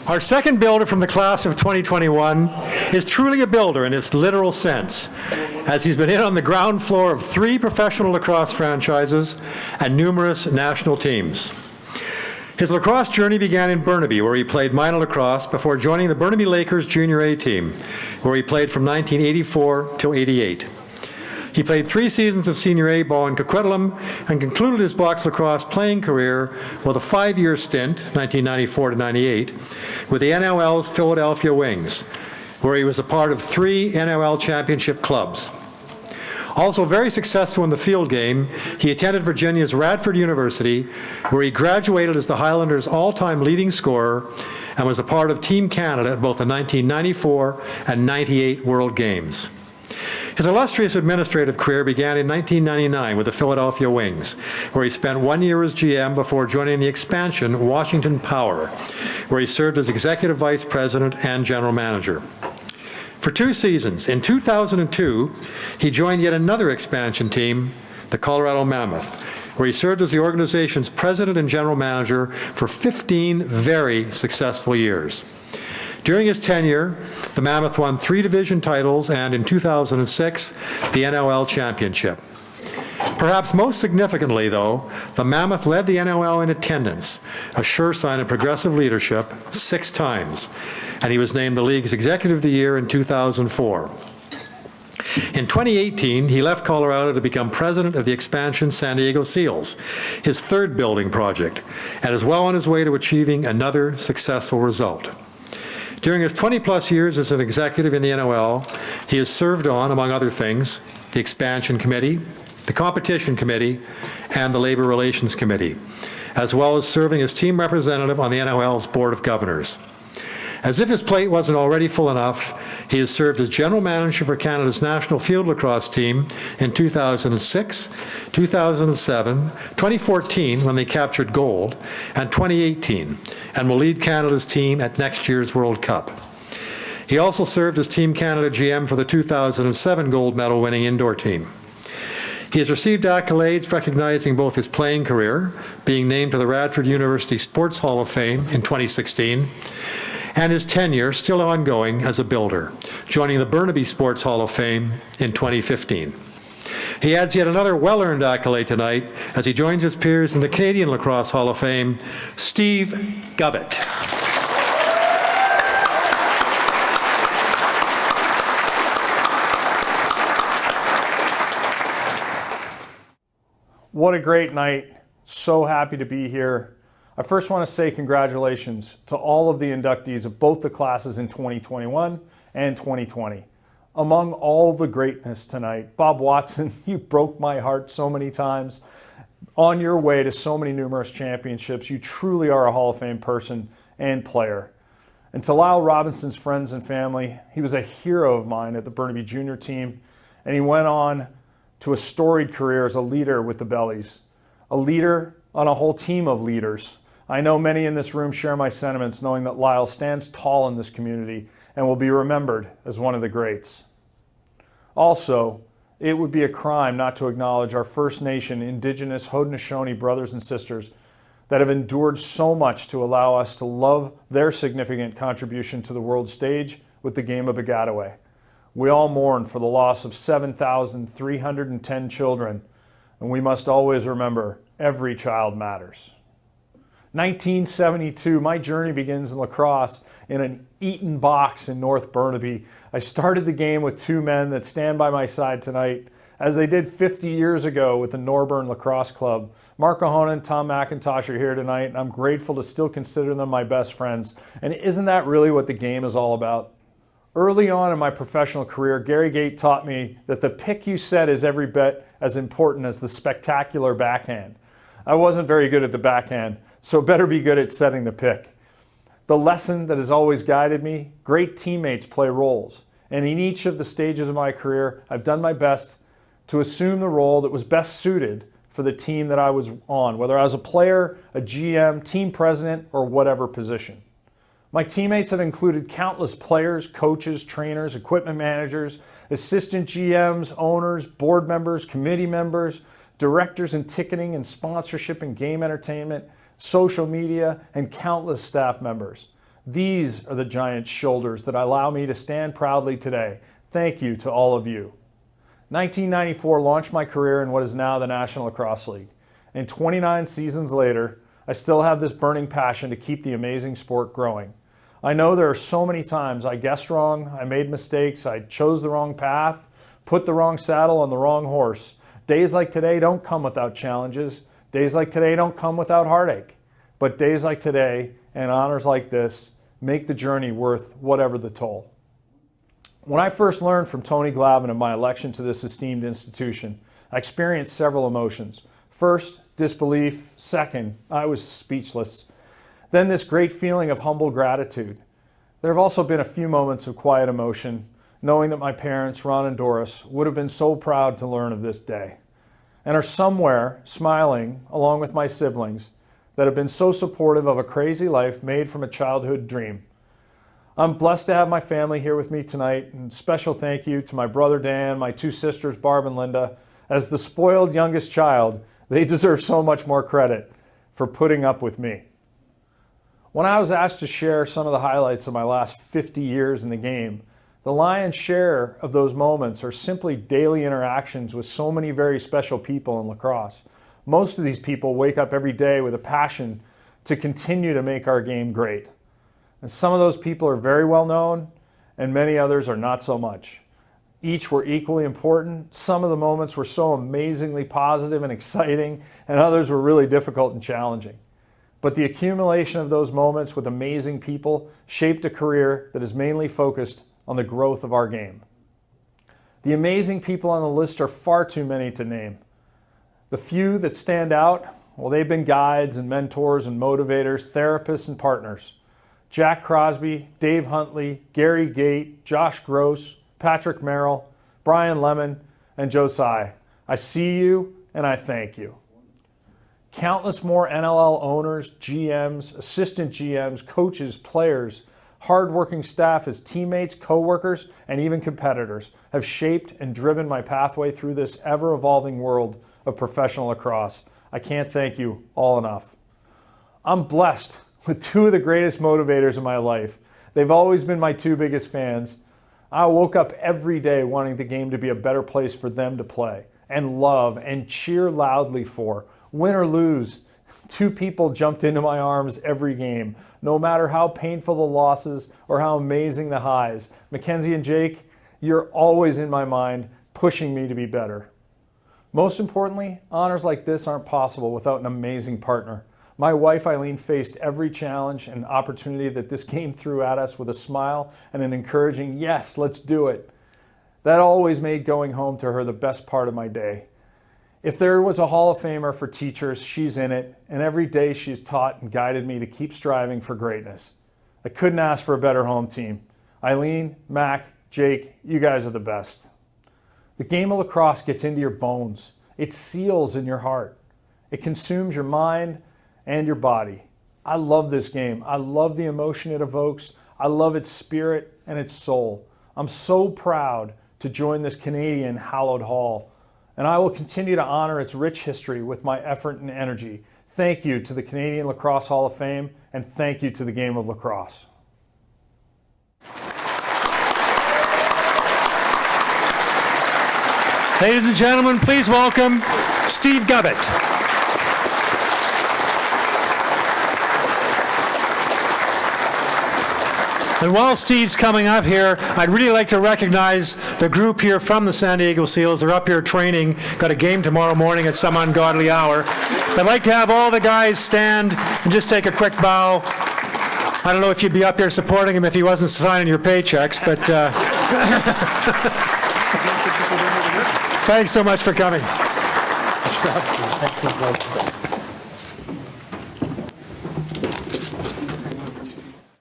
Our second builder from the class of 2021 is truly a builder in its literal sense, as he's been in on the ground floor of 3 professional lacrosse franchises and numerous national teams. His lacrosse journey began in Burnaby, where he played minor lacrosse before joining the Burnaby Lakers Junior A team, where he played from 1984 till 88. He played 3 seasons of Senior A ball in Coquitlam and concluded his box lacrosse playing career with a 5-year stint, 1994 to 98, with the NLL's Philadelphia Wings, where he was a part of 3 NLL championship clubs. Also very successful in the field game, he attended Virginia's Radford University, where he graduated as the Highlanders' all-time leading scorer and was a part of Team Canada at both the 1994 and 98 World Games. His illustrious administrative career began in 1999 with the Philadelphia Wings, where he spent 1 year as GM before joining the expansion Washington Power, where he served as executive vice president and general manager. For 2 seasons, in 2002, he joined yet another expansion team, the Colorado Mammoth, where he served as the organization's president and general manager for 15 very successful years. During his tenure, the Mammoth won 3 division titles and, in 2006, the NLL championship. Perhaps most significantly, though, the Mammoth led the NLL in attendance, a sure sign of progressive leadership, 6 times, and he was named the league's Executive of the Year in 2004. In 2018, he left Colorado to become president of the expansion San Diego Seals, his 3rd building project, and is well on his way to achieving another successful result. During his 20-plus years as an executive in the NLL, he has served on, among other things, the Expansion Committee, the Competition Committee, and the Labor Relations Committee, as well as serving as team representative on the NLL's Board of Governors. As if his plate wasn't already full enough, he has served as general manager for Canada's national field lacrosse team in 2006, 2007, 2014 when they captured gold, and 2018, and will lead Canada's team at next year's World Cup. He also served as Team Canada GM for the 2007 gold medal winning indoor team. He has received accolades recognizing both his playing career, being named to the Radford University Sports Hall of Fame in 2016, and his tenure, still ongoing, as a builder, joining the Burnaby Sports Hall of Fame in 2015. He adds yet another well-earned accolade tonight as he joins his peers in the Canadian Lacrosse Hall of Fame, Steve Gubbett. What a great night. So happy to be here. I first want to say congratulations to all of the inductees of both the classes in 2021 and 2020. Among all the greatness tonight, Bob Watson, you broke my heart so many times. On your way to so many numerous championships, you truly are a Hall of Fame person and player. And to Lyle Robinson's friends and family, he was a hero of mine at the Burnaby Junior team, and he went on to a storied career as a leader with the Bellies, a leader on a whole team of leaders. I know many in this room share my sentiments, knowing that Lyle stands tall in this community and will be remembered as one of the greats. Also, it would be a crime not to acknowledge our First Nation, Indigenous Haudenosaunee brothers and sisters that have endured so much to allow us to love their significant contribution to the world stage with the game of Bagataway. We all mourn for the loss of 7,310 children, and we must always remember every child matters. 1972, my journey begins in lacrosse in an Eaton box in North Burnaby. I started the game with 2 men that stand by my side tonight, as they did 50 years ago with the Norburn Lacrosse Club. Mark Ohona and Tom McIntosh are here tonight, and I'm grateful to still consider them my best friends. And isn't that really what the game is all about? Early on in my professional career, Gary Gate taught me that the pick you set is every bit as important as the spectacular backhand. I wasn't very good at the backhand, so better be good at setting the pick. The lesson that has always guided me: great teammates play roles. And in each of the stages of my career, I've done my best to assume the role that was best suited for the team that I was on, whether I was a player, a GM, team president, or whatever position. My teammates have included countless players, coaches, trainers, equipment managers, assistant GMs, owners, board members, committee members, directors in ticketing and sponsorship and game entertainment, social media, and countless staff members. These are the giant shoulders that allow me to stand proudly today. Thank you to all of you. 1994 launched my career in what is now the National Lacrosse League. And 29 seasons later, I still have this burning passion to keep the amazing sport growing. I know there are so many times I guessed wrong, I made mistakes, I chose the wrong path, put the wrong saddle on the wrong horse. Days like today don't come without challenges. Days like today don't come without heartache. But days like today and honors like this make the journey worth whatever the toll. When I first learned from Tony Glavin of my election to this esteemed institution, I experienced several emotions. First, disbelief. Second, I was speechless. Then this great feeling of humble gratitude. There have also been a few moments of quiet emotion, knowing that my parents, Ron and Doris, would have been so proud to learn of this day, and are somewhere smiling along with my siblings that have been so supportive of a crazy life made from a childhood dream. I'm blessed to have my family here with me tonight, and special thank you to my brother Dan, my two sisters Barb and Linda. As the spoiled youngest child, they deserve so much more credit for putting up with me. When I was asked to share some of the highlights of my last 50 years in the game, the lion's share of those moments are simply daily interactions with so many very special people in lacrosse. Most of these people wake up every day with a passion to continue to make our game great. And some of those people are very well known, and many others are not so much. Each were equally important. Some of the moments were so amazingly positive and exciting, and others were really difficult and challenging. But the accumulation of those moments with amazing people shaped a career that is mainly focused on the growth of our game. The amazing people on the list are far too many to name. The few that stand out, well, they've been guides and mentors and motivators, therapists and partners. Jack Crosby, Dave Huntley, Gary Gate, Josh Gross, Patrick Merrill, Brian Lemon, and Joe Tsai. I see you and I thank you. Countless more NLL owners, GMs, assistant GMs, coaches, players, hardworking staff as teammates, co-workers, and even competitors have shaped and driven my pathway through this ever-evolving world of professional lacrosse. I can't thank you all enough. I'm blessed with two of the greatest motivators in my life. They've always been my two biggest fans. I woke up every day wanting the game to be a better place for them to play and love and cheer loudly for. Win or lose, two people jumped into my arms every game, no matter how painful the losses or how amazing the highs. Mackenzie and Jake, you're always in my mind, pushing me to be better. Most importantly, honors like this aren't possible without an amazing partner. My wife, Eileen, faced every challenge and opportunity that this game threw at us with a smile and an encouraging, yes, let's do it. That always made going home to her the best part of my day. If there was a Hall of Famer for teachers, she's in it, and every day she's taught and guided me to keep striving for greatness. I couldn't ask for a better home team. Eileen, Mac, Jake, you guys are the best. The game of lacrosse gets into your bones. It seals in your heart. It consumes your mind and your body. I love this game. I love the emotion it evokes. I love its spirit and its soul. I'm so proud to join this Canadian hallowed hall, and I will continue to honor its rich history with my effort and energy. Thank you to the Canadian Lacrosse Hall of Fame, and thank you to the game of lacrosse. Ladies and gentlemen, please welcome Steve Gubbett. And while Steve's coming up here, I'd really like to recognize the group here from the San Diego Seals. They're up here training, got a game tomorrow morning at some ungodly hour. I'd like to have all the guys stand and just take a quick bow. I don't know if you'd be up here supporting him if he wasn't signing your paychecks, but thanks so much for coming.